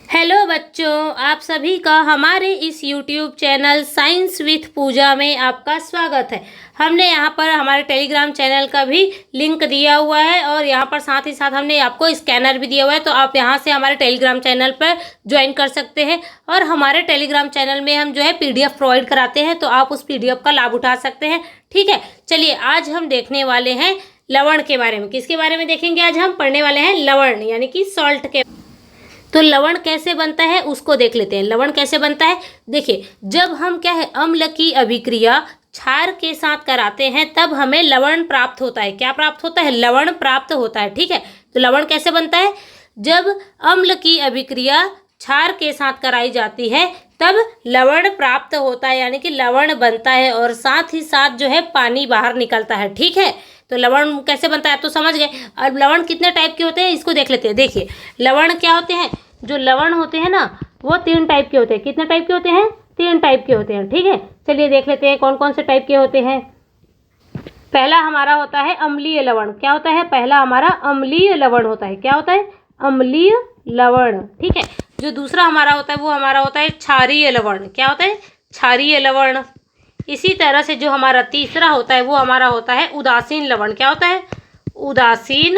Hello बच्चों, आप सभी का हमारे इस YouTube चैनल साइंस विथ पूजा में आपका स्वागत है। हमने यहाँ पर हमारे टेलीग्राम चैनल का भी लिंक दिया हुआ है और यहाँ पर साथ ही साथ हमने आपको स्कैनर भी दिया हुआ है, तो आप यहाँ से हमारे टेलीग्राम चैनल पर ज्वाइन कर सकते हैं। और हमारे टेलीग्राम चैनल में हम जो है PDF प्रोवाइड कराते हैं, तो आप उस PDF का लाभ उठा सकते हैं। ठीक है, चलिए आज हम देखने वाले हैं लवण के बारे में। किसके बारे में देखेंगे? आज हम पढ़ने वाले हैं लवण यानी कि सॉल्ट के। तो लवण कैसे बनता है उसको देख लेते हैं। लवण कैसे बनता है, देखिए, जब हम क्या है अम्ल की अभिक्रिया क्षार के साथ कराते हैं तब हमें लवण प्राप्त होता है। क्या प्राप्त होता है? लवण प्राप्त होता है। ठीक है, तो लवण कैसे बनता है? जब अम्ल की अभिक्रिया क्षार के साथ कराई जाती है तब लवण प्राप्त होता है, यानी कि लवण बनता है और साथ ही साथ जो है पानी बाहर निकलता है। ठीक है, तो लवण कैसे बनता है आप तो समझ गए। अब लवण कितने टाइप के होते हैं इसको देख लेते हैं। देखिए, लवण क्या होते हैं? जो लवण होते हैं ना वो 3 टाइप के होते हैं। कितने टाइप के होते हैं? 3 टाइप के होते हैं। ठीक है, चलिए देख लेते हैं कौन कौन से टाइप के होते हैं। पहला हमारा होता है अम्लीय लवण। क्या होता है? पहला हमारा अम्लीय लवण होता है। क्या होता है? अम्लीय लवण। ठीक है, जो दूसरा हमारा होता है वो हमारा होता है क्षारीय लवण। क्या होता है? क्षारीय लवण। इसी तरह से जो हमारा तीसरा होता है वो हमारा होता है उदासीन लवण। क्या होता है? उदासीन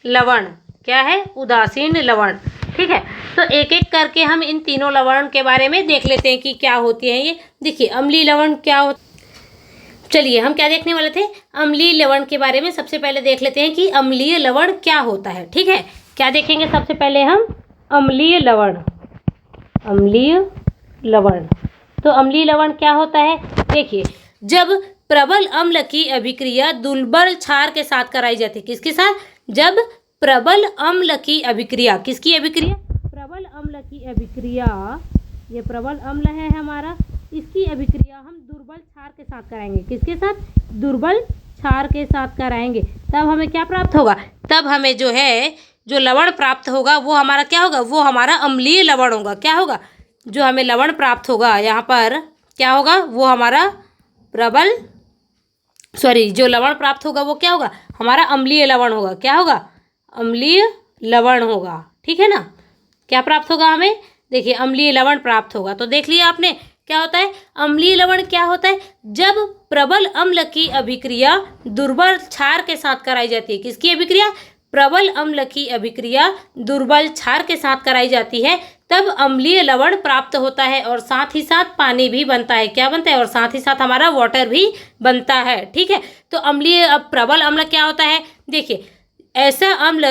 लवण। क्या है? उदासीन लवण। ठीक है, तो एक एक करके हम इन तीनों लवण के बारे में देख लेते हैं कि क्या होती है ये। देखिए, अम्लीय लवण क्या होता। चलिए, हम क्या देखने वाले थे? अम्लीय लवण के बारे में सबसे पहले देख लेते हैं कि अम्लीय लवण क्या होता है। ठीक है, क्या देखेंगे सबसे पहले हम? अम्लीय लवण। अम्लीय लवण। तो अम्लीय लवण क्या होता है? देखिए, जब प्रबल अम्ल की अभिक्रिया दुर्बल क्षार के साथ कराई जाती है। किसके साथ? जब प्रबल अम्ल की अभिक्रिया, किसकी अभिक्रिया? प्रबल अम्ल की अभिक्रिया। ये प्रबल अम्ल है हमारा, इसकी अभिक्रिया हम दुर्बल क्षार के साथ कराएंगे। किसके साथ? दुर्बल क्षार के साथ कराएंगे। तब हमें क्या प्राप्त होगा? तब हमें जो है जो लवण प्राप्त होगा वो हमारा क्या होगा? वो हमारा अम्लीय लवण होगा। क्या होगा? जो हमें लवण प्राप्त होगा यहाँ पर क्या होगा? वो हमारा जो लवण प्राप्त होगा वो क्या होगा? हमारा अम्लीय लवण होगा। क्या होगा? अम्लीय लवण होगा। ठीक है ना, क्या प्राप्त होगा हमें? देखिए, अम्लीय लवण प्राप्त होगा। तो देख लिया आपने क्या होता है अम्लीय लवण। क्या होता है? जब प्रबल अम्ल की अभिक्रिया दुर्बल क्षार के साथ कराई जाती है। किसकी अभिक्रिया? प्रबल अम्ल की अभिक्रिया दुर्बल क्षार के साथ कराई जाती है तब अम्लीय लवण प्राप्त होता है और साथ ही साथ पानी भी बनता है। क्या बनता है? और साथ ही साथ हमारा वाटर भी बनता है। ठीक है, तो अम्लीय अब प्रबल अम्ल क्या होता है? देखिए, ऐसा अम्ल,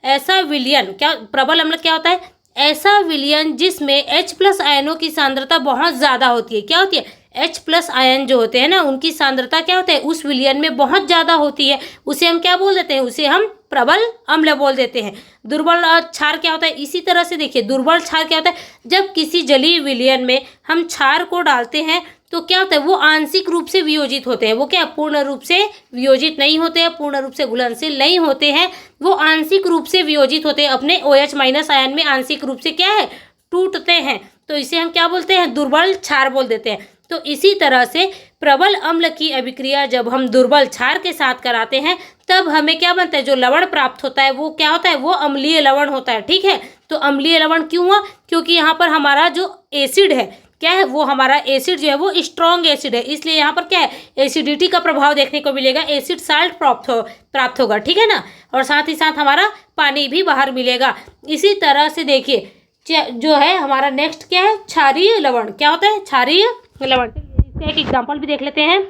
ऐसा विलयन, क्या प्रबल अम्ल क्या होता है? ऐसा विलयन जिसमें H+ आयनों की सांद्रता बहुत ज़्यादा होती है। क्या होती है? H+ आयन जो होते हैं ना उनकी सांद्रता क्या होता है? उस विलयन में बहुत ज़्यादा होती है। उसे हम क्या बोल देते हैं? उसे हम प्रबल अम्ल बोल देते हैं। दुर्बल क्षार क्या होता है? इसी तरह से देखिए, दुर्बल क्षार क्या होता है? जब किसी जलीय विलयन में हम क्षार को डालते हैं तो क्या होता है? वो आंशिक रूप से वियोजित होते हैं। वो क्या पूर्ण रूप से वियोजित नहीं होते हैं, पूर्ण रूप से घुलनशील नहीं होते हैं, वो आंशिक रूप से वियोजित होते हैं। अपने OH- आयन में आंशिक रूप से क्या है? टूटते हैं। तो इसे हम क्या बोलते हैं? दुर्बल क्षार बोल देते हैं। तो इसी तरह से प्रबल अम्ल की अभिक्रिया जब हम दुर्बल क्षार के साथ कराते हैं तब हमें क्या बनता है? जो लवण प्राप्त होता है वो क्या होता है? वो अम्लीय लवण होता है। ठीक है, तो अम्लीय लवण क्यों हुआ? क्योंकि यहाँ पर हमारा जो एसिड है क्या है? वो हमारा एसिड जो है वो स्ट्रॉन्ग एसिड है, इसलिए यहाँ पर क्या है? एसिडिटी का प्रभाव देखने को मिलेगा। एसिड साल्ट प्राप्त होगा। ठीक है ना, और साथ ही साथ हमारा पानी भी बाहर मिलेगा। इसी तरह से देखिए, जो है हमारा नेक्स्ट क्या है? क्षारीय लवण। क्या होता है? क्षारीय लवण। इसका एक एग्जाम्पल भी देख लेते हैं।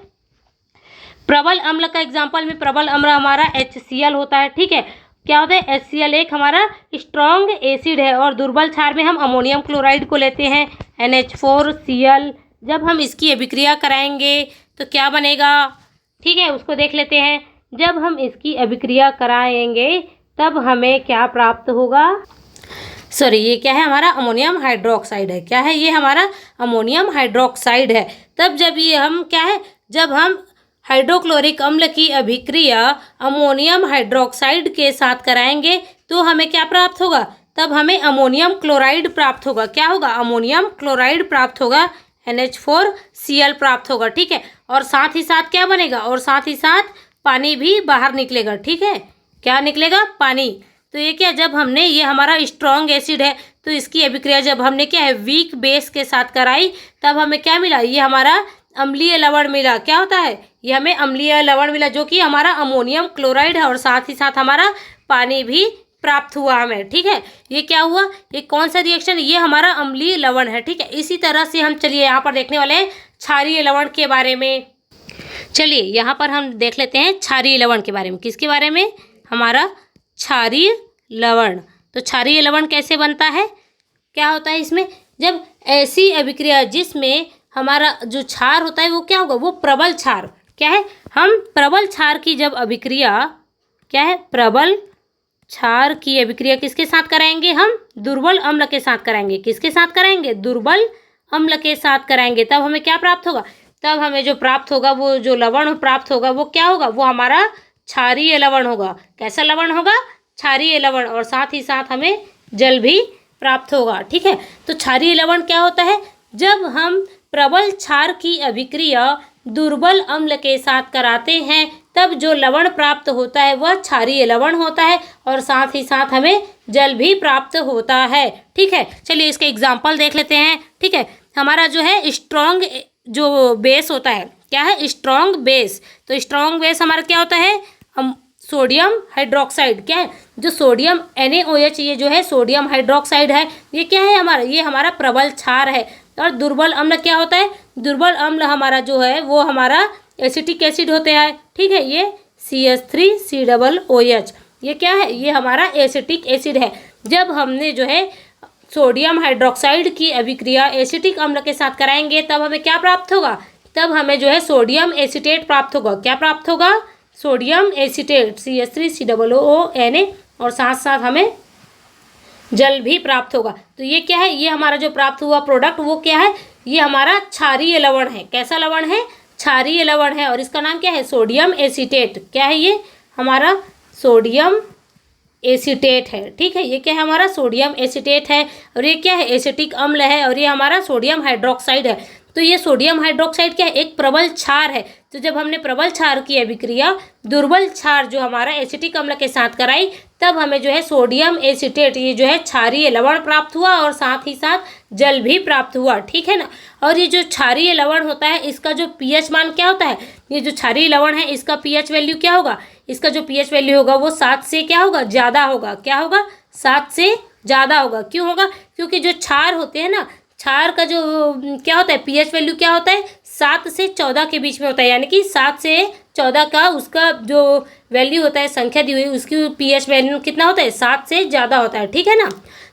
प्रबल अम्ल का एग्जाम्पल में प्रबल अम्ल हमारा HCl होता है। ठीक है, क्या होता है? HCl एक हमारा स्ट्रॉन्ग एसिड है और दुर्बल क्षार में हम अमोनियम क्लोराइड को लेते हैं NH4Cl। जब हम इसकी अभिक्रिया कराएंगे तो क्या बनेगा? ठीक है, उसको देख लेते हैं। जब हम इसकी अभिक्रिया कराएंगे तब हमें क्या प्राप्त होगा? ये क्या है? हमारा अमोनियम हाइड्रोक्साइड है। क्या है? ये हमारा अमोनियम हाइड्रोक्साइड है। तब जब ये हम क्या है? जब हम हाइड्रोक्लोरिक अम्ल की अभिक्रिया अमोनियम हाइड्रोक्साइड के साथ कराएंगे तो हमें क्या प्राप्त होगा? तब हमें अमोनियम क्लोराइड प्राप्त होगा। क्या होगा? अमोनियम क्लोराइड प्राप्त होगा, NH4Cl प्राप्त होगा। ठीक है, और साथ ही साथ क्या बनेगा? और साथ ही साथ पानी भी बाहर निकलेगा। ठीक है, क्या निकलेगा? पानी। तो ये क्या? जब हमने ये हमारा स्ट्रॉन्ग एसिड है तो तो इसकी अभिक्रिया जब हमने क्या है वीक बेस के साथ कराई तब हमें क्या मिला, ये हमारा अम्लीय लवण मिला। क्या होता है, ये हमें अम्लीय लवण मिला जो कि हमारा अमोनियम क्लोराइड है और साथ ही साथ हमारा पानी भी प्राप्त हुआ हमें। ठीक है, ये क्या हुआ, ये कौन सा रिएक्शन, ये हमारा अम्लीय लवण है। ठीक है, इसी तरह से हम चलिए यहाँ पर देखने वाले हैं क्षारीय लवण के बारे में। चलिए यहाँ पर हम देख लेते हैं क्षारीय लवण के बारे में। किसके बारे में, हमारा क्षारीय लवण। तो क्षारीय लवण कैसे बनता है, क्या होता है इसमें, जब ऐसी अभिक्रिया जिसमें हमारा जो क्षार होता है वो क्या होगा, वो प्रबल क्षार। क्या है, हम प्रबल क्षार की जब अभिक्रिया, क्या है, प्रबल क्षार की अभिक्रिया किसके साथ कराएंगे, हम दुर्बल अम्ल के साथ कराएंगे। किसके साथ कराएंगे, दुर्बल अम्ल के साथ कराएंगे। तब हमें क्या प्राप्त होगा, तब हमें जो प्राप्त होगा, वो जो लवण प्राप्त होगा वो क्या होगा, वो हमारा क्षारीय लवण होगा। कैसा लवण होगा, क्षारीय लवण, और साथ ही साथ हमें जल भी प्राप्त होगा। ठीक है, तो क्षारीय लवण क्या होता है, जब हम प्रबल क्षार की अभिक्रिया दुर्बल अम्ल के साथ कराते हैं तब जो लवण प्राप्त होता है वह क्षारीय लवण होता है और साथ ही साथ हमें जल भी प्राप्त होता है। ठीक है, चलिए इसके एग्जाम्पल देख लेते हैं। ठीक है, हमारा जो है स्ट्रॉन्ग जो बेस होता है, क्या है, स्ट्रॉन्ग बेस। तो स्ट्रॉन्ग बेस हमारा क्या होता है, हम सोडियम हाइड्रोक्साइड। क्या है, जो सोडियम NaOH, ये जो है सोडियम हाइड्रोक्साइड है, ये क्या है हमारा, ये हमारा प्रबल क्षार है। और दुर्बल अम्ल क्या होता है, दुर्बल अम्ल हमारा जो है वो हमारा एसिटिक एसिड होते हैं। ठीक है, ये CH3COOH, ये क्या है, ये हमारा एसिटिक एसिड है। जब हमने जो है सोडियम हाइड्रोक्साइड की अभिक्रिया एसिटिक अम्ल के साथ कराएंगे तब हमें क्या प्राप्त होगा, तब हमें जो है सोडियम एसीटेट प्राप्त होगा। क्या प्राप्त होगा, सोडियम एसीटेट CH3COONA, और साथ साथ हमें जल भी प्राप्त होगा। तो ये क्या है, ये हमारा जो प्राप्त हुआ प्रोडक्ट वो क्या है, ये हमारा क्षारीय लवण है। कैसा लवण है, क्षारीय लवण है, और इसका नाम क्या है, सोडियम एसीटेट। क्या है, ये हमारा सोडियम एसीटेट है। ठीक है, ये क्या है, हमारा सोडियम एसीटेट है, और ये क्या है, एसिटिक अम्ल है, और ये हमारा सोडियम हाइड्रोक्साइड है। तो ये सोडियम हाइड्रोक्साइड क्या है, एक प्रबल क्षार है। तो जब हमने प्रबल क्षार की अभिक्रिया दुर्बल क्षार जो हमारा एसिटिक अम्ल के साथ कराई तब हमें जो है सोडियम एसीटेट, ये जो है क्षारीय लवण प्राप्त हुआ और साथ ही साथ जल भी प्राप्त हुआ। ठीक है ना, और ये जो क्षारीय लवण होता है इसका जो pH मान क्या होता है, ये जो क्षारीय लवण है इसका pH वैल्यू क्या होगा, इसका जो pH वैल्यू होगा वो 7 से क्या होगा, ज़्यादा होगा। क्या होगा, 7 से ज़्यादा होगा। क्यों होगा, क्योंकि जो क्षार होते हैं ना, क्षार का जो क्या होता है pH वैल्यू क्या होता है, 7 से 14 के बीच में होता है। यानी कि 7 से 14 का उसका जो वैल्यू होता है, संख्या दी हुई, उसकी pH वैल्यू कितना होता है, 7 से ज़्यादा होता है। ठीक है ना,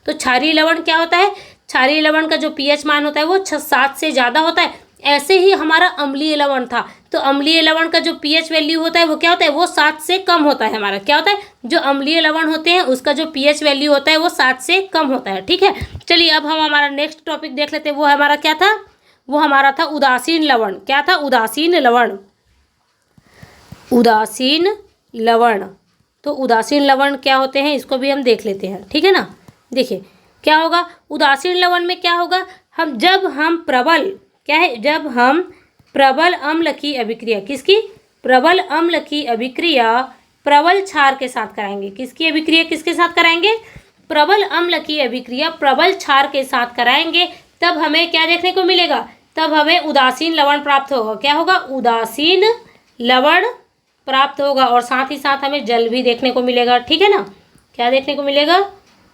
तो क्षारीय लवण क्या होता है, क्षारीय लवण का जो pH मान होता है वो 7 से ज़्यादा होता है। ऐसे ही हमारा अम्लीय लवण था, तो अम्लीय लवण का जो pH वैल्यू होता है वो क्या होता है, वो 7 से कम होता है। हमारा क्या होता है, जो अम्लीय लवण होते हैं उसका जो pH वैल्यू होता है वो 7 से कम होता है। ठीक है, चलिए अब हम हमारा नेक्स्ट टॉपिक देख लेते हैं। वो हमारा क्या था, वो हमारा था उदासीन लवण। क्या था, उदासीन लवण। उदासीन लवण, तो उदासीन लवण क्या होते हैं इसको भी हम देख लेते हैं। ठीक है ना, देखिए क्या होगा, उदासीन लवण में क्या होगा, जब हम प्रबल, क्या है, जब हम प्रबल अम्ल की अभिक्रिया, किसकी, प्रबल अम्ल की अभिक्रिया प्रबल क्षार के साथ कराएंगे। किसकी अभिक्रिया किसके साथ कराएंगे, प्रबल अम्ल की अभिक्रिया प्रबल क्षार के साथ कराएंगे तब हमें क्या देखने को मिलेगा, तब हमें उदासीन लवण प्राप्त होगा। क्या होगा, उदासीन लवण प्राप्त होगा, और साथ ही साथ हमें जल भी देखने को मिलेगा। ठीक है ना, क्या देखने को मिलेगा,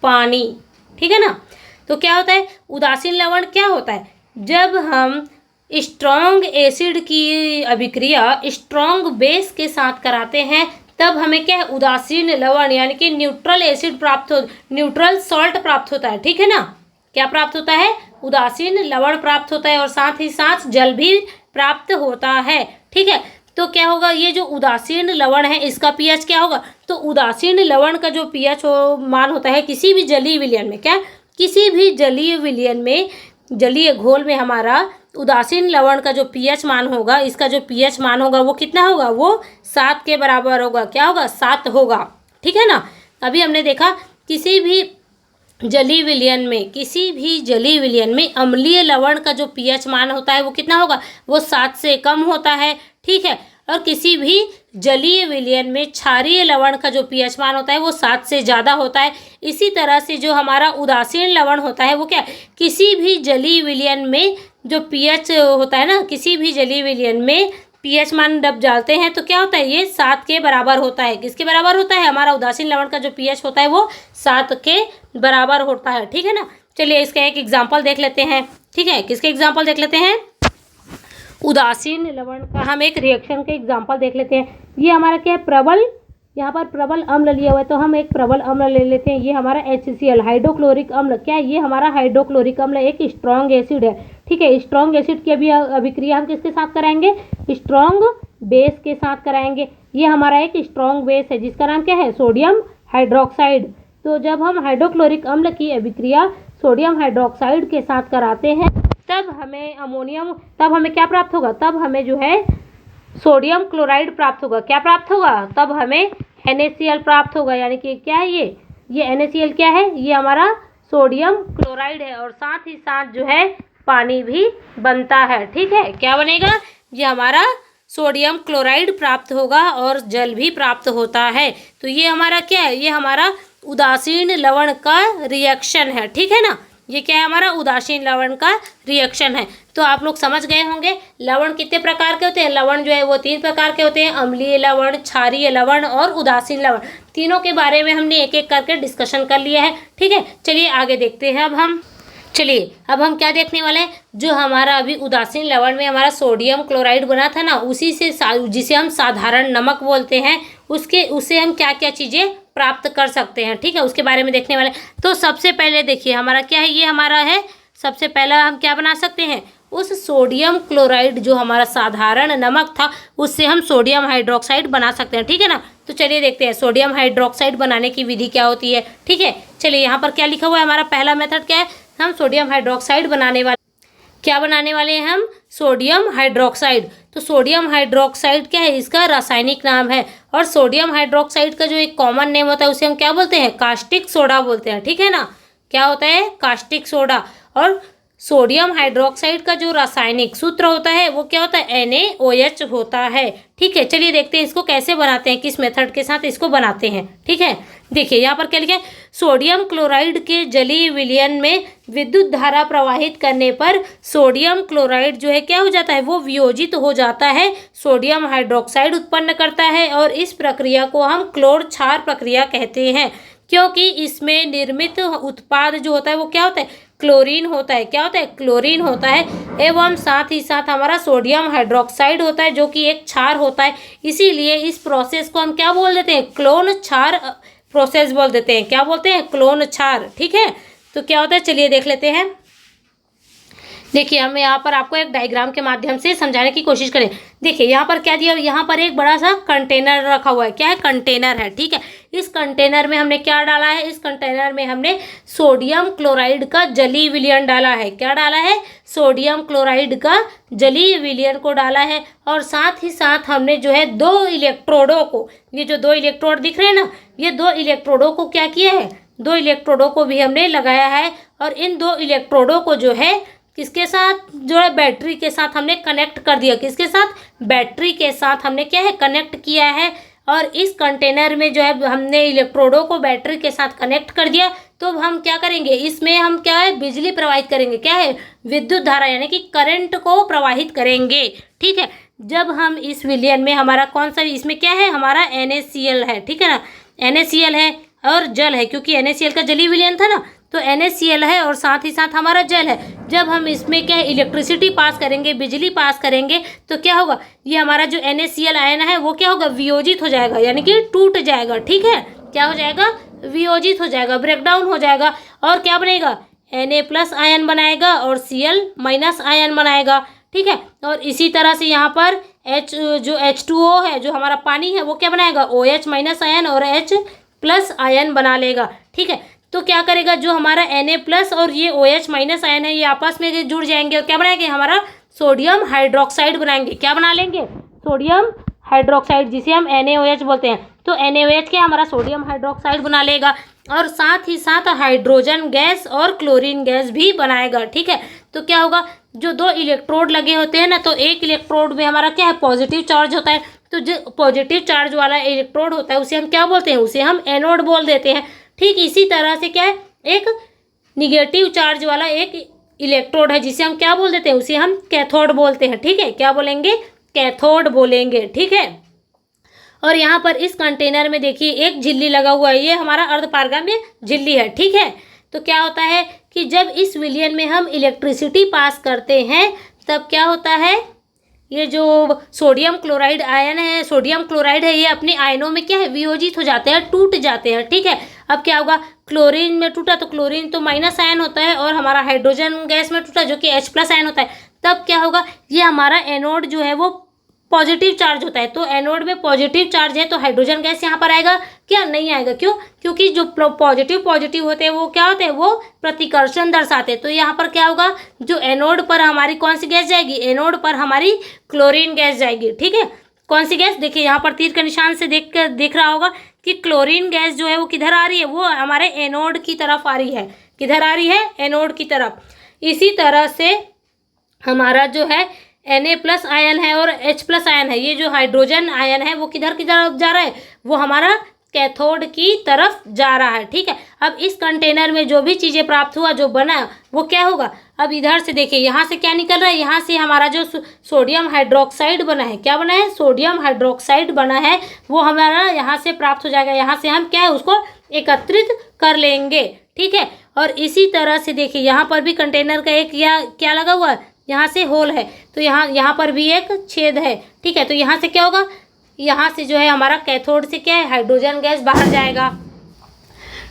पानी। ठीक है ना, तो क्या होता है, उदासीन लवण क्या होता है, जब हम स्ट्रॉन्ग एसिड की अभिक्रिया स्ट्रॉन्ग बेस के साथ कराते हैं तब हमें क्या है, उदासीन लवण यानी कि न्यूट्रल एसिड प्राप्त हो, न्यूट्रल सॉल्ट प्राप्त होता है। ठीक है ना, क्या प्राप्त होता है, उदासीन लवण प्राप्त होता है, और साथ ही साथ जल भी प्राप्त होता है। ठीक है, तो क्या होगा, ये जो उदासीन लवण है इसका pH क्या होगा, तो उदासीन लवण का जो pH मान होता है किसी भी जलीय विलयन में, क्या, किसी भी जलीय विलयन में, जलीय घोल में हमारा उदासीन लवण का जो pH मान होगा, इसका जो pH मान होगा वो कितना होगा, वो 7 के बराबर होगा। क्या होगा, 7 होगा। ठीक है ना, अभी हमने देखा किसी भी जलीय विलयन में, किसी भी जलीय विलयन में अम्लीय लवण का जो pH मान होता है वो कितना होगा, वो 7 से कम होता है। ठीक है, और किसी भी जलीय विलयन में क्षारीय लवण का जो पीएच मान होता है वो 7 से ज़्यादा होता है। इसी तरह से जो हमारा उदासीन लवण होता है वो क्या है, किसी भी जलीय विलयन में जो पीएच होता है ना, किसी भी जलीय विलयन में पीएच मान जब डालते हैं तो क्या होता है, ये 7 के बराबर होता है। किसके बराबर होता है, हमारा उदासीन लवण का जो पीएच होता है वो 7 के बराबर होता है। ठीक है ना। चलिए इसका एक एग्जाम्पल देख लेते हैं। ठीक है, किसके एग्जाम्पल देख लेते हैं, उदासीन लवण का हम एक रिएक्शन के एग्जाम्पल देख लेते हैं। ये हमारा क्या है, प्रबल, यहाँ पर प्रबल अम्ल लिया हुआ है तो हम एक प्रबल अम्ल ले लेते हैं। ये हमारा HCl हाइड्रोक्लोरिक अम्ल, क्या है, ये हमारा हाइड्रोक्लोरिक अम्ल एक स्ट्रॉन्ग एसिड है। ठीक है, स्ट्रॉन्ग एसिड की अभी अभिक्रिया हम किसके साथ कराएंगे, स्ट्रॉन्ग बेस के साथ कराएंगे। ये हमारा एक स्ट्रॉन्ग बेस है जिसका नाम क्या है, सोडियम हाइड्रोक्साइड। तो जब हम हाइड्रोक्लोरिक अम्ल की अभिक्रिया सोडियम हाइड्रोक्साइड के साथ कराते हैं तब हमें क्या प्राप्त होगा, तब हमें जो है सोडियम क्लोराइड प्राप्त होगा। क्या प्राप्त होगा, तब हमें NaCl प्राप्त होगा। यानी कि क्या है, ये NaCl क्या है, ये हमारा सोडियम क्लोराइड है और साथ ही साथ जो है पानी भी बनता है। ठीक है, क्या बनेगा, ये हमारा सोडियम क्लोराइड प्राप्त होगा और जल भी प्राप्त होता है। तो ये हमारा क्या है, ये हमारा उदासीन लवण का रिएक्शन है। ठीक है ना, ये क्या है, हमारा उदासीन लवण का रिएक्शन है। तो आप लोग समझ गए होंगे लवण कितने प्रकार के होते हैं। लवण जो है वो 3 प्रकार के होते हैं, अम्लीय लवण, क्षारीय लवण और उदासीन लवण। तीनों के बारे में हमने एक एक करके डिस्कशन कर लिया है। ठीक है, चलिए आगे देखते हैं। अब हम क्या देखने वाले हैं, जो हमारा अभी उदासीन लवण में हमारा सोडियम क्लोराइड बना था ना, उसी से जिसे हम साधारण नमक बोलते हैं, उससे हम क्या क्या चीज़ें प्राप्त कर सकते हैं। ठीक है, उसके बारे में देखने वाले। तो सबसे पहले देखिए हमारा क्या है, ये हमारा है, सबसे पहला हम क्या बना सकते हैं, उस सोडियम क्लोराइड जो हमारा साधारण नमक था उससे हम सोडियम हाइड्रोक्साइड बना सकते हैं। ठीक है ना। तो चलिए देखते हैं सोडियम हाइड्रोक्साइड बनाने की विधि क्या होती है। ठीक है, चलिए यहाँ पर क्या लिखा हुआ है, हमारा पहला मेथड क्या है, हम सोडियम हाइड्रोक्साइड बनाने वाले हैं, हम सोडियम हाइड्रोक्साइड। तो सोडियम हाइड्रोक्साइड क्या है, इसका रासायनिक नाम है। और सोडियम हाइड्रोक्साइड का जो एक कॉमन नेम होता है उसे हम क्या बोलते हैं, कास्टिक सोडा बोलते हैं। ठीक है ना, क्या होता है, कास्टिक सोडा। और सोडियम हाइड्रोक्साइड का जो रासायनिक सूत्र होता है वो क्या होता है, NaOH होता है। ठीक है, चलिए देखते हैं इसको कैसे बनाते हैं, किस मेथड के साथ इसको बनाते हैं। ठीक है, देखिए यहाँ पर क्या लिखा है, सोडियम क्लोराइड के जलीय विलयन में विद्युत धारा प्रवाहित करने पर सोडियम क्लोराइड जो है क्या हो जाता है, वो वियोजित हो जाता है, सोडियम हाइड्रोक्साइड उत्पन्न करता है और इस प्रक्रिया को हम क्लोर क्षार प्रक्रिया कहते हैं। क्योंकि इसमें निर्मित उत्पाद जो होता है वो क्या होता है, क्लोरीन होता है। क्या होता है, क्लोरीन होता है। एवं साथ ही साथ हमारा सोडियम हाइड्रोक्साइड होता है जो कि एक क्षार होता है। इसीलिए इस प्रोसेस को हम क्या बोल देते हैं, क्लोन क्षार प्रोसेस बोल देते हैं। क्या बोलते हैं, क्लोन क्षार। ठीक है, तो क्या होता है, चलिए देख लेते हैं। देखिए हम यहाँ पर आपको एक डायग्राम के माध्यम से समझाने की कोशिश करें। देखिए यहाँ पर क्या दिया, यहाँ पर एक बड़ा सा कंटेनर रखा हुआ है। क्या है, कंटेनर है। ठीक है, इस कंटेनर में हमने क्या डाला है, इस कंटेनर में हमने सोडियम क्लोराइड का जलीय विलयन डाला है। क्या डाला है, सोडियम क्लोराइड का जलीय विलयन को डाला है। और साथ ही साथ हमने जो है 2 इलेक्ट्रोडों को, ये जो 2 इलेक्ट्रोड दिख रहे हैं ना, ये 2 इलेक्ट्रोडों को क्या किया है, 2 इलेक्ट्रोडों को भी हमने लगाया है। और इन 2 इलेक्ट्रोडों को जो है किसके साथ, जो है बैटरी के साथ हमने कनेक्ट कर दिया। किसके साथ, बैटरी के साथ हमने क्या है, कनेक्ट किया है। और इस कंटेनर में जो है हमने इलेक्ट्रोडों को बैटरी के साथ कनेक्ट कर दिया। तो हम क्या करेंगे, इसमें हम क्या है, बिजली प्रवाहित करेंगे। क्या है, विद्युत धारा यानी कि करंट को प्रवाहित करेंगे। ठीक है, जब हम इस विलयन में हमारा कौन सा, इसमें क्या है, हमारा NaCl है। ठीक है ना, NaCl है और जल है, क्योंकि NaCl का जलीय विलयन था ना, तो NaCl है और साथ ही साथ हमारा जल है। जब हम इसमें क्या है, इलेक्ट्रिसिटी पास करेंगे, बिजली पास करेंगे, तो क्या होगा, ये हमारा जो NaCl आयन है वो क्या होगा, वियोजित हो जाएगा, यानी कि टूट जाएगा। ठीक है, क्या हो जाएगा, वियोजित हो जाएगा, ब्रेकडाउन हो जाएगा। और क्या बनेगा, Na+ आयन बनाएगा और Cl- आयन बनाएगा। ठीक है, और इसी तरह से यहाँ पर जो H2O है, जो हमारा पानी है, वो क्या बनाएगा, OH- आयन और H+ आयन बना लेगा। ठीक है, तो क्या करेगा, जो हमारा Na+ और ये OH- आयन है ये आपस में जुड़ जाएंगे और क्या बनाएंगे, हमारा सोडियम हाइड्रोक्साइड बनाएंगे। क्या बना लेंगे, सोडियम हाइड्रोक्साइड, जिसे हम NaOH बोलते हैं। तो NaOH क्या, हमारा सोडियम हाइड्रोक्साइड बना लेगा और साथ ही साथ हाइड्रोजन गैस और क्लोरीन गैस भी बनाएगा। ठीक है, तो क्या होगा, जो दो इलेक्ट्रोड लगे होते हैं ना, तो एक इलेक्ट्रोड में हमारा क्या है, पॉजिटिव चार्ज होता है। तो जो पॉजिटिव चार्ज वाला इलेक्ट्रोड होता है उसे हम क्या बोलते हैं, उसे हम एनोड बोल देते हैं। ठीक इसी तरह से क्या है, एक निगेटिव चार्ज वाला एक इलेक्ट्रोड है जिसे हम क्या बोल देते हैं, उसे हम कैथोड बोलते हैं। ठीक है, क्या बोलेंगे, कैथोड बोलेंगे। ठीक है, और यहाँ पर इस कंटेनर में देखिए एक झिल्ली लगा हुआ है, ये हमारा अर्धपारगम्य झिल्ली है। ठीक है, तो क्या होता है कि जब इस विलयन में हम इलेक्ट्रिसिटी पास करते हैं तब क्या होता है, ये जो सोडियम क्लोराइड आयन है, सोडियम क्लोराइड है, ये अपने आयनों में क्या है, वियोजित हो जाते हैं, टूट जाते हैं। ठीक है, अब क्या होगा, क्लोरीन में टूटा तो क्लोरीन तो माइनस आयन होता है, और हमारा हाइड्रोजन गैस में टूटा जो कि H+ आयन होता है, तब क्या होगा, ये हमारा एनोड जो है वो पॉजिटिव चार्ज होता है। तो एनोड में पॉजिटिव चार्ज है तो हाइड्रोजन गैस यहाँ पर आएगा क्या, नहीं आएगा। क्यों, क्योंकि जो पॉजिटिव होते हैं वो क्या होते हैं, वो प्रतिकर्षण दर्शाते हैं। तो यहाँ पर क्या होगा, जो एनोड पर हमारी कौन सी गैस जाएगी, एनोड पर हमारी क्लोरीन गैस जाएगी। ठीक है, कौन सी गैस, देखिए यहाँ पर तीर के निशान से देख रहा होगा कि क्लोरीन गैस जो है वो किधर आ रही है, वो हमारे एनोड की तरफ आ रही है। किधर आ रही है, एनोड की तरफ। इसी तरह से हमारा जो है Na+ आयन है और H+ आयन है, ये जो हाइड्रोजन आयन है वो किधर की तरफ जा रहा है, वो हमारा कैथोड की तरफ जा रहा है। ठीक है, अब इस कंटेनर में जो भी चीज़ें प्राप्त हुआ, जो बना, वो क्या होगा, अब इधर से देखिए यहाँ से क्या निकल रहा है, यहाँ से हमारा जो सोडियम हाइड्रोक्साइड बना है, क्या बना है, सोडियम हाइड्रोक्साइड बना है, वो हमारा यहाँ से प्राप्त हो जाएगा। यहाँ से हम क्या है, उसको एकत्रित कर लेंगे। ठीक है, और इसी तरह से देखिए यहाँ पर भी कंटेनर का एक क्या लगा हुआ है, यहाँ से होल है, तो यहाँ पर भी एक छेद है। ठीक है, तो यहाँ से क्या होगा, यहाँ से जो है हमारा कैथोड से क्या है, हाइड्रोजन गैस बाहर जाएगा।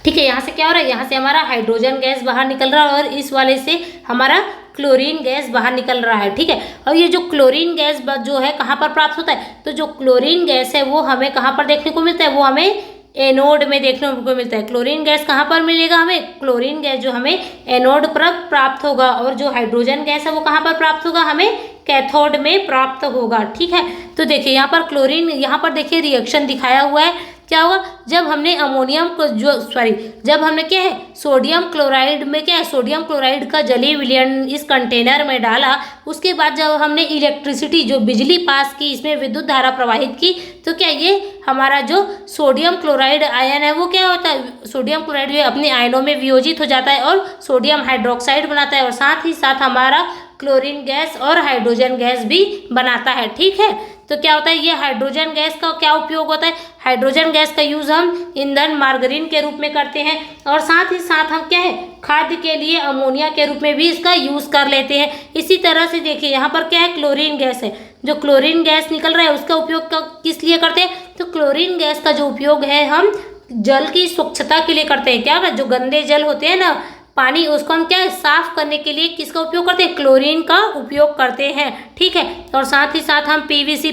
ठीक है, यहाँ से क्या हो रहा है, यहाँ से हमारा हाइड्रोजन गैस बाहर निकल रहा है, और इस वाले से हमारा क्लोरीन गैस बाहर निकल रहा है। ठीक है, और ये जो क्लोरीन गैस जो है कहाँ पर प्राप्त होता है, तो जो क्लोरीन गैस है वो हमें कहाँ पर देखने को मिलता है, वो हमें एनोड में देखने को मिलता है। क्लोरीन गैस कहाँ पर मिलेगा हमें, क्लोरीन गैस जो हमें एनोड पर प्राप्त होगा, और जो हाइड्रोजन गैस है वो कहाँ पर प्राप्त होगा, हमें कैथोड में प्राप्त होगा। ठीक है, तो देखिए यहाँ पर क्लोरीन, यहाँ पर देखिए रिएक्शन दिखाया हुआ है, क्या होगा, जब हमने अमोनियम को जब हमने क्या है, सोडियम क्लोराइड में क्या है, सोडियम क्लोराइड का जलीय विलयन इस कंटेनर में डाला, उसके बाद जब हमने इलेक्ट्रिसिटी, जो बिजली पास की, इसमें विद्युत धारा प्रवाहित की, तो क्या ये हमारा जो सोडियम क्लोराइड आयन है वो क्या होता है, सोडियम क्लोराइड जो अपने आयनों में वियोजित हो जाता है और सोडियम हाइड्रोक्साइड बनाता है, और साथ ही साथ हमारा क्लोरीन गैस और हाइड्रोजन गैस भी बनाता है। ठीक है, तो क्या होता है, ये हाइड्रोजन गैस का क्या उपयोग होता है, हाइड्रोजन गैस का यूज़ हम ईंधन मार्गरीन के रूप में करते हैं, और साथ ही साथ हम क्या है, खाद्य के लिए अमोनिया के रूप में भी इसका यूज़ कर लेते हैं। इसी तरह से देखिए यहाँ पर क्या है, क्लोरीन गैस है, जो क्लोरीन गैस निकल रहा है उसका उपयोग किस लिए करते हैं, तो क्लोरीन गैस का जो उपयोग है हम जल की स्वच्छता के लिए करते हैं। क्या होगा, जो गंदे जल होते हैं ना, पानी, उसको हम क्या है, साफ करने के लिए किसका उपयोग करते हैं, क्लोरीन का उपयोग करते हैं। ठीक है, और साथ ही साथ हम PVC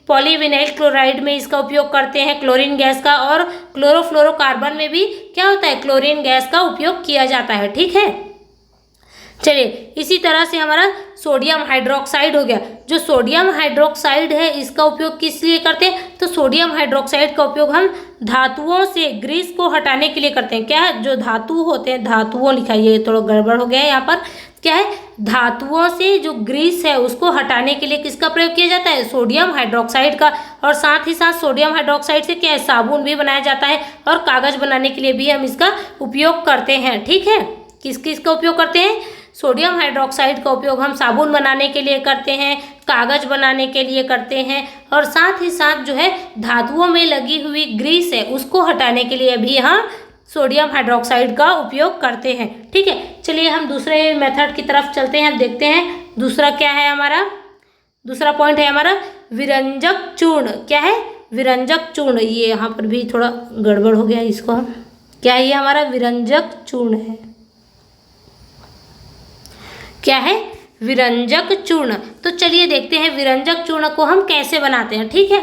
पॉलीविनाइल क्लोराइड में इसका उपयोग करते हैं क्लोरीन गैस का, और क्लोरोफ्लोरोकार्बन में भी क्या होता है, क्लोरीन गैस का उपयोग किया जाता है। ठीक है, चलिए इसी तरह से हमारा सोडियम हाइड्रोक्साइड हो गया। जो सोडियम हाइड्रोक्साइड है इसका उपयोग किस लिए करते हैं, तो सोडियम हाइड्रोक्साइड का उपयोग हम धातुओं से ग्रीस को हटाने के लिए करते हैं। क्या है, जो धातु होते हैं, धातुओं लिखा है, ये थोड़ा गड़बड़ हो गया है यहाँ पर, क्या है, धातुओं से जो ग्रीस है उसको हटाने के लिए किसका प्रयोग किया जाता है, सोडियम हाइड्रोक्साइड का। और साथ ही साथ सोडियम हाइड्रोक्साइड से क्या है, साबुन भी बनाया जाता है, और कागज बनाने के लिए भी हम इसका उपयोग करते हैं। ठीक है, किस का उपयोग करते हैं, सोडियम हाइड्रोक्साइड का उपयोग हम साबुन बनाने के लिए करते हैं, कागज बनाने के लिए करते हैं, और साथ ही साथ जो है धातुओं में लगी हुई ग्रीस है उसको हटाने के लिए भी हम सोडियम हाइड्रोक्साइड का उपयोग करते हैं। ठीक है, चलिए हम दूसरे मेथड की तरफ चलते हैं, देखते हैं दूसरा क्या है हमारा। दूसरा पॉइंट है हमारा विरंजक चूर्ण। क्या है, विरंजक चूर्ण, ये यहाँ पर भी थोड़ा गड़बड़ हो गया, इसको हम क्या है, ये हमारा विरंजक चूर्ण है। क्या है, विरंजक चूर्ण। तो चलिए देखते हैं विरंजक चूर्ण को हम कैसे बनाते हैं। ठीक है,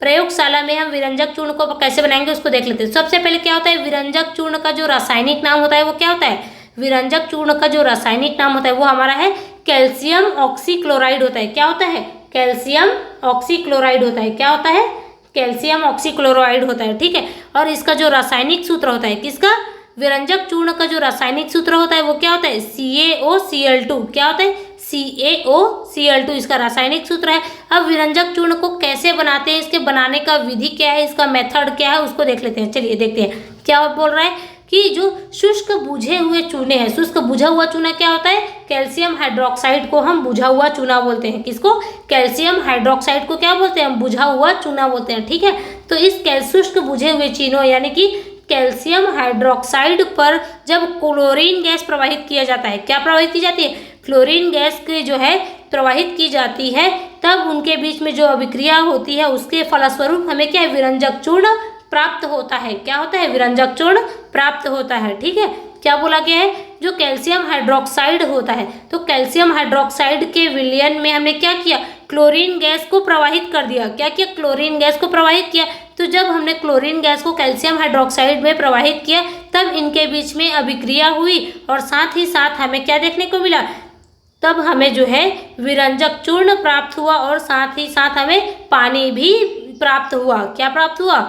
प्रयोगशाला में हम विरंजक चूर्ण को कैसे बनाएंगे उसको देख लेते हैं। सबसे पहले क्या होता है, विरंजक चूर्ण का जो रासायनिक नाम होता है वो क्या होता है, विरंजक चूर्ण का जो रासायनिक नाम होता है वो हमारा है कैल्शियम ऑक्सीक्लोराइड होता है। क्या होता है, कैल्शियम ऑक्सीक्लोराइड होता है। क्या होता है, कैल्शियम ऑक्सीक्लोराइड होता है। ठीक है, और इसका जो रासायनिक सूत्र होता है किसका, विरंजक चूर्ण का जो रासायनिक सूत्र होता है वो क्या होता है, CaOCl2। क्या होता है, CaOCl2 इसका रासायनिक सूत्र है। अब विरंजक चूर्ण को कैसे बनाते हैं, इसके बनाने का विधि क्या है, इसका मेथड क्या है, उसको देख लेते हैं। चलिए देखते हैं क्या बोल रहा है कि जो शुष्क बुझे हुए चूने हैं, शुष्क बुझा हुआ चूना क्या होता है, कैल्शियम हाइड्रोक्साइड को हम बुझा हुआ चूना बोलते हैं। किसको, कैल्शियम हाइड्रोक्साइड को क्या बोलते हैं, हम बुझा हुआ चूना बोलते हैं। ठीक है, तो इस शुष्क बुझे हुए चीनों यानी कि कैल्शियम हाइड्रोक्साइड पर जब क्लोरीन गैस प्रवाहित किया जाता है, क्या प्रवाहित की जाती है, क्लोरीन गैस की जो है प्रवाहित की जाती है, तब उनके बीच में जो अभिक्रिया होती है उसके फलस्वरूप हमें क्या है, विरंजक चूर्ण प्राप्त होता है। क्या होता है, विरंजक चूर्ण प्राप्त होता है। ठीक है, क्या बोला गया है, जो कैल्शियम हाइड्रोक्साइड होता है, तो कैल्शियम हाइड्रोक्साइड के विलयन में हमने क्या किया, क्लोरीन गैस को प्रवाहित कर दिया। क्या किया, क्लोरीन गैस को प्रवाहित किया। तो जब हमने क्लोरीन गैस को कैल्शियम हाइड्रोक्साइड में प्रवाहित किया तब इनके बीच में अभिक्रिया हुई और साथ ही साथ हमें क्या देखने को मिला, तब हमें जो है विरंजक चूर्ण प्राप्त हुआ और साथ ही साथ हमें पानी भी प्राप्त हुआ। क्या प्राप्त हुआ,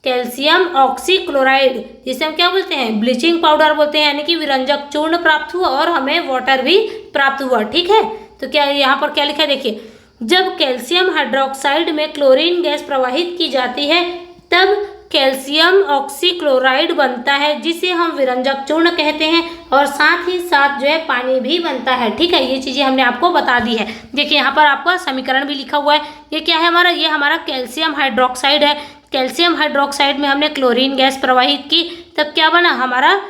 कैल्शियम ऑक्सीक्लोराइड, जिसे हम क्या बोलते हैं, ब्लीचिंग पाउडर बोलते हैं, यानी कि विरंजक चूर्ण प्राप्त हुआ और हमें वाटर भी प्राप्त हुआ। ठीक है, तो क्या यहाँ पर क्या लिखा है, देखिए, जब कैल्शियम हाइड्रोक्साइड में क्लोरीन गैस प्रवाहित की जाती है तब कैल्शियम ऑक्सीक्लोराइड बनता है, जिसे हम विरंजक चूर्ण कहते हैं, और साथ ही साथ जो है पानी भी बनता है। ठीक है, ये चीज़ें हमने आपको बता दी है। देखिए यहाँ पर आपका समीकरण भी लिखा हुआ है। ये क्या है हमारा, ये हमारा कैल्शियम हाइड्रोक्साइड है। कैल्शियम हाइड्रोक्साइड में हमने क्लोरीन गैस प्रवाहित की, तब क्या बना हमारा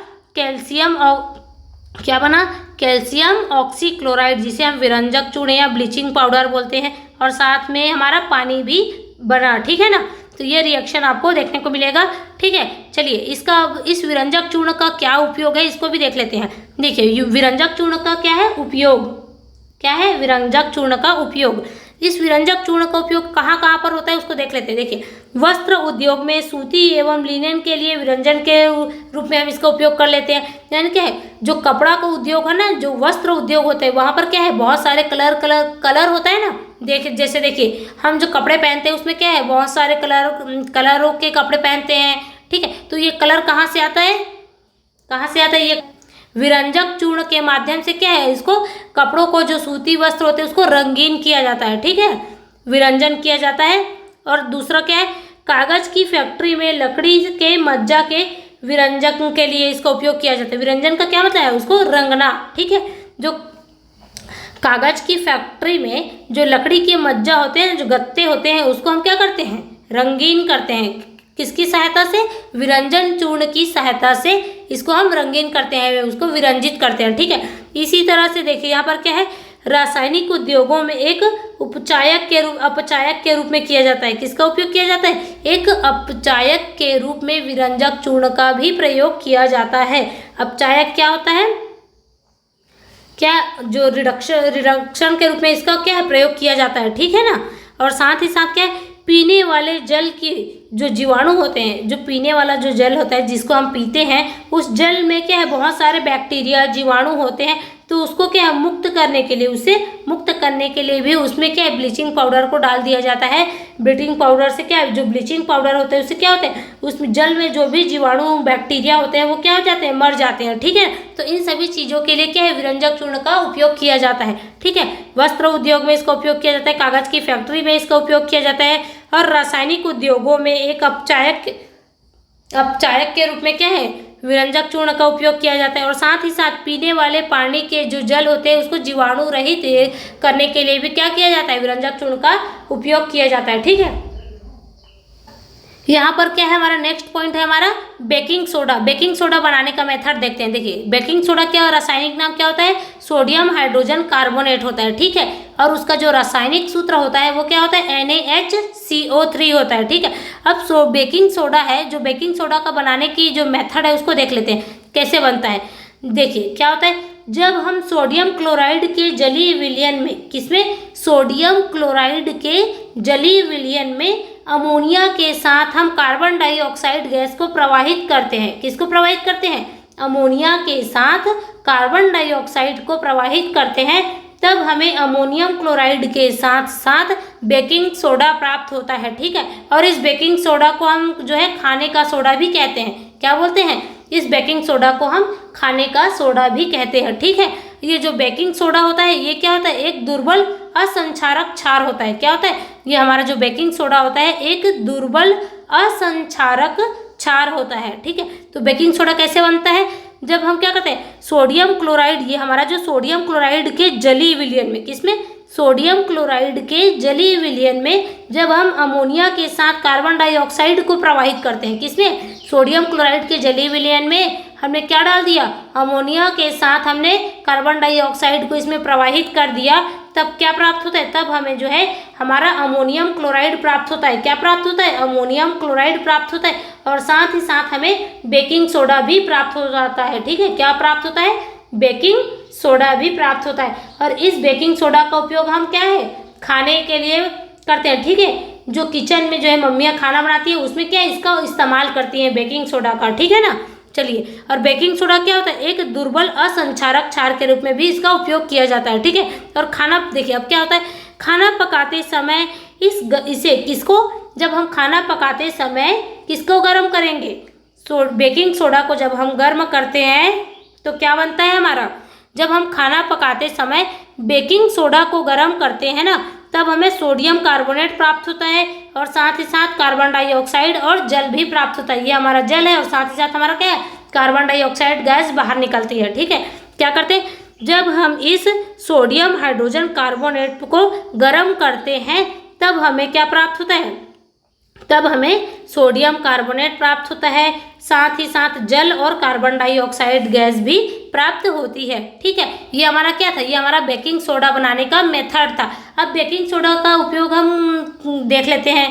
क्या बना, कैल्शियम ऑक्सीक्लोराइड, जिसे हम विरंजक चूर्ण या ब्लीचिंग पाउडर बोलते हैं, और साथ में हमारा पानी भी बना। ठीक है ना, तो ये रिएक्शन आपको देखने को मिलेगा। ठीक है, चलिए इस विरंजक चूर्ण का क्या उपयोग है इसको भी देख लेते हैं। देखिए विरंजक चूर्ण का क्या है उपयोग, क्या है विरंजक चूर्ण का उपयोग। इस विरंजक चूर्ण का उपयोग कहाँ कहाँ पर होता है उसको देख लेते हैं। देखिए, वस्त्र उद्योग में सूती एवं लिनन के लिए विरंजन के रूप में हम इसका उपयोग कर लेते हैं। यानी क्या है, जो कपड़ा का उद्योग है ना, जो वस्त्र उद्योग होता है, वहाँ पर क्या है, बहुत सारे कलर होता है ना। जैसे देखिए हम जो कपड़े पहनते हैं उसमें क्या है, बहुत सारे कलरों के कपड़े पहनते हैं। ठीक है, तो ये कलर कहाँ से आता है, कहाँ से आता है, ये विरंजक चूर्ण के माध्यम से क्या है, इसको कपड़ों को, जो सूती वस्त्र होते हैं उसको रंगीन किया जाता है। ठीक है, विरंजन किया जाता है। और दूसरा क्या है, कागज की फैक्ट्री में लकड़ी के मज्जा के विरंजन के लिए इसका उपयोग किया जाता है। विरंजन का क्या मतलब है, उसको रंगना। ठीक है, जो कागज की फैक्ट्री में जो लकड़ी के मज्जा होते हैं, जो गत्ते होते हैं, उसको हम क्या करते हैं, रंगीन करते हैं। किसकी सहायता से, विरंजन चूर्ण की सहायता से इसको हम रंगीन करते हैं, उसको विरंजित करते हैं। ठीक है, इसी तरह से देखिए यहाँ पर क्या है, रासायनिक उद्योगों में एक अपचायक के रूप में किया जाता है। किसका उपयोग किया जाता है, एक अपचायक के रूप में विरंजक चूर्ण का भी प्रयोग किया जाता है। अपचायक क्या होता है, क्या, जो रिडक्शन के रूप में इसका क्या है, प्रयोग किया जाता है। ठीक है ना, और साथ ही साथ क्या है, पीने वाले जल के जो जीवाणु होते हैं, जो पीने वाला जो जल होता है जिसको हम पीते हैं, उस जल में क्या है, बहुत सारे बैक्टीरिया जीवाणु होते हैं, तो उसको क्या है, मुक्त करने के लिए, उसे मुक्त करने के लिए भी उसमें क्या है, ब्लीचिंग पाउडर को डाल दिया जाता है। ब्लीचिंग पाउडर से क्या है, जो ब्लीचिंग पाउडर होता है उससे क्या होता है, उस जल में जो भी जीवाणु बैक्टीरिया होते हैं वो क्या हो जाते हैं, मर जाते हैं। ठीक है, तो इन सभी चीज़ों के लिए क्या है, विरंजक चूर्ण का उपयोग किया जाता है। ठीक है, वस्त्र उद्योग में इसका उपयोग किया जाता है, कागज की फैक्ट्री में इसका उपयोग किया जाता है, और रासायनिक उद्योगों में एक अपचायक के रूप में क्या है, विरंजक चूर्ण का उपयोग किया जाता है। और साथ ही साथ पीने वाले पानी के जो जल होते हैं उसको जीवाणु रहित करने के लिए भी क्या किया जाता है, विरंजक चूर्ण का उपयोग किया जाता है। ठीक है, यहाँ पर क्या है, हमारा नेक्स्ट पॉइंट है हमारा बेकिंग सोडा। बेकिंग सोडा बनाने का मेथड देखते हैं। देखिए बेकिंग सोडा क्या, रासायनिक नाम क्या होता है, सोडियम हाइड्रोजन कार्बोनेट होता है। ठीक है, और उसका जो रासायनिक सूत्र होता है वो क्या होता है, NaHCO3 होता है। ठीक है, अब बेकिंग सोडा है, जो बेकिंग सोडा का बनाने की जो मेथड है उसको देख लेते हैं कैसे बनता है। देखिए क्या होता है, जब हम सोडियम क्लोराइड के जलीय विलयन में, किसमें, सोडियम क्लोराइड के जलीय विलयन में अमोनिया के साथ हम कार्बन डाइऑक्साइड गैस को प्रवाहित करते हैं। किसको प्रवाहित करते हैं, अमोनिया के साथ कार्बन डाइऑक्साइड को प्रवाहित करते हैं, तब हमें अमोनियम क्लोराइड के साथ साथ बेकिंग सोडा प्राप्त होता है। ठीक है, और इस बेकिंग सोडा को हम जो है खाने का सोडा भी कहते हैं। क्या बोलते हैं, इस बेकिंग सोडा को हम खाने का सोडा भी कहते हैं। ठीक है, ये जो बेकिंग सोडा होता है ये क्या होता है, एक दुर्बल असंक्षारक क्षार होता है। क्या होता है, ये हमारा जो बेकिंग सोडा होता है एक दुर्बल असंक्षारक क्षार होता है। ठीक है, तो बेकिंग सोडा कैसे बनता है, जब हम क्या करते हैं, सोडियम क्लोराइड, ये हमारा जो सोडियम क्लोराइड के जलीय विलयन में, किसमें, सोडियम क्लोराइड के जलीय विलयन में जब हम अमोनिया के साथ कार्बन डाइऑक्साइड को प्रवाहित करते हैं, किसमें, सोडियम क्लोराइड के जलीय विलयन में हमने क्या डाल दिया, अमोनिया के साथ हमने कार्बन डाइऑक्साइड को इसमें प्रवाहित कर दिया, तब क्या प्राप्त होता है, तब हमें जो है हमारा अमोनियम क्लोराइड प्राप्त होता है। क्या प्राप्त होता है, अमोनियम क्लोराइड प्राप्त होता है, और साथ ही साथ हमें बेकिंग सोडा भी प्राप्त हो जाता है। ठीक है, क्या प्राप्त होता है, बेकिंग सोडा भी प्राप्त होता है। और इस बेकिंग सोडा का उपयोग हम क्या है, खाने के लिए करते हैं। ठीक है, जो किचन में जो है मम्मियाँ खाना बनाती है उसमें क्या इसका इस्तेमाल करती हैं, बेकिंग सोडा का। ठीक है ना, चलिए, और बेकिंग सोडा क्या होता है, एक दुर्बल असंक्षारक क्षार के रूप में भी इसका उपयोग किया जाता है। ठीक है, और खाना देखिए अब क्या होता है, खाना पकाते समय इसे किसको, जब हम खाना पकाते समय किसको गर्म करेंगे, बेकिंग सोडा को जब हम गर्म करते हैं तो क्या बनता है हमारा, जब हम खाना पकाते समय बेकिंग सोडा को गर्म करते हैं ना, तब हमें सोडियम कार्बोनेट प्राप्त होता है, और साथ ही साथ कार्बन डाइऑक्साइड और जल भी प्राप्त होता है। ये हमारा जल है, और साथ ही साथ हमारा क्या है, कार्बन डाइऑक्साइड गैस बाहर निकलती है। ठीक है, क्या करते हैं, जब हम इस सोडियम हाइड्रोजन कार्बोनेट को गर्म करते हैं तब हमें क्या प्राप्त होता है, तब हमें सोडियम कार्बोनेट प्राप्त होता है, साथ ही साथ जल और कार्बन डाइऑक्साइड गैस भी प्राप्त होती है। ठीक है, ये हमारा क्या था, ये हमारा बेकिंग सोडा बनाने का मेथड था। अब बेकिंग सोडा का उपयोग हम देख लेते हैं।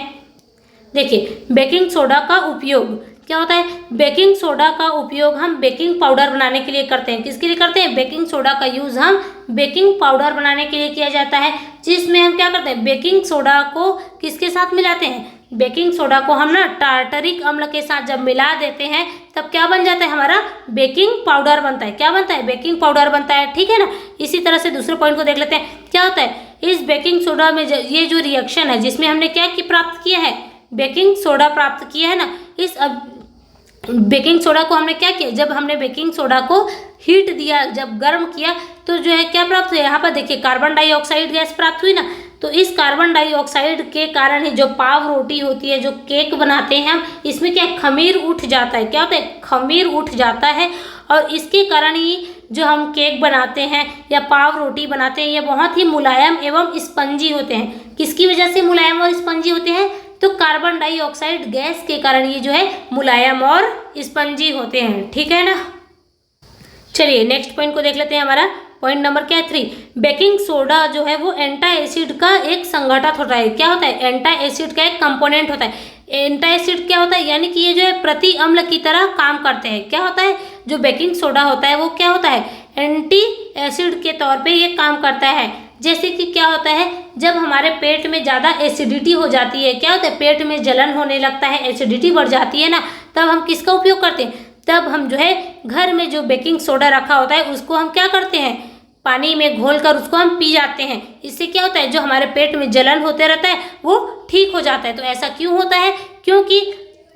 देखिए, बेकिंग सोडा का उपयोग क्या होता है, बेकिंग सोडा का उपयोग हम बेकिंग पाउडर बनाने के लिए करते हैं। किसके लिए करते हैं, बेकिंग सोडा का यूज़ हम बेकिंग पाउडर बनाने के लिए किया जाता है, जिसमें हम क्या करते हैं, बेकिंग सोडा को किसके साथ मिलाते हैं, बेकिंग सोडा को हम ना टार्टरिक अम्ल के साथ जब मिला देते हैं तब क्या बन जाता है, हमारा बेकिंग पाउडर बनता है। क्या बनता है, बेकिंग पाउडर बनता है। ठीक है ना, इसी तरह से दूसरे पॉइंट को देख लेते हैं। क्या होता है, इस बेकिंग सोडा में ये जो रिएक्शन है जिसमें हमने क्या प्राप्त किया है, बेकिंग सोडा प्राप्त किया है ना, इस बेकिंग सोडा को हमने क्या किया, जब हमने बेकिंग सोडा को हीट दिया, जब गर्म किया तो जो है क्या प्राप्त हुआ, यहाँ पर देखिए कार्बन डाइऑक्साइड गैस प्राप्त हुई ना, तो इस कार्बन डाइऑक्साइड के कारण ही जो पाव रोटी होती है, जो केक बनाते हैं हम, इसमें क्या खमीर उठ जाता है। क्या होता है, खमीर उठ जाता है, और इसके कारण ही जो हम केक बनाते हैं या पाव रोटी बनाते हैं ये बहुत ही मुलायम एवं स्पंजी होते हैं। किसकी वजह से मुलायम और स्पंजी होते हैं, तो कार्बन डाइऑक्साइड गैस के कारण ये जो है मुलायम और स्पंजी होते हैं। ठीक है ना, चलिए नेक्स्ट पॉइंट को देख लेते हैं। हमारा पॉइंट नंबर क्या है, 3। बेकिंग सोडा जो है वो एंटा एसिड का एक संघटक होता है। क्या होता है, एंटा एसिड का एक कंपोनेंट होता है। एंटा एसिड क्या होता है, यानी कि ये जो है प्रति अम्ल की तरह काम करते हैं। क्या होता है, जो बेकिंग सोडा होता है वो क्या होता है, एंटी एसिड के तौर पे ये काम करता है। जैसे कि क्या होता है, जब हमारे पेट में ज़्यादा एसिडिटी हो जाती है, क्या होता है, पेट में जलन होने लगता है, एसिडिटी बढ़ जाती है ना, तब हम किसका उपयोग करते हैं, तब हम जो है घर में जो बेकिंग सोडा रखा होता है उसको हम क्या करते हैं, पानी में घोलकर उसको हम पी जाते हैं। इससे क्या होता है, जो हमारे पेट में जलन होते रहता है वो ठीक हो जाता है। तो ऐसा क्यों होता है, क्योंकि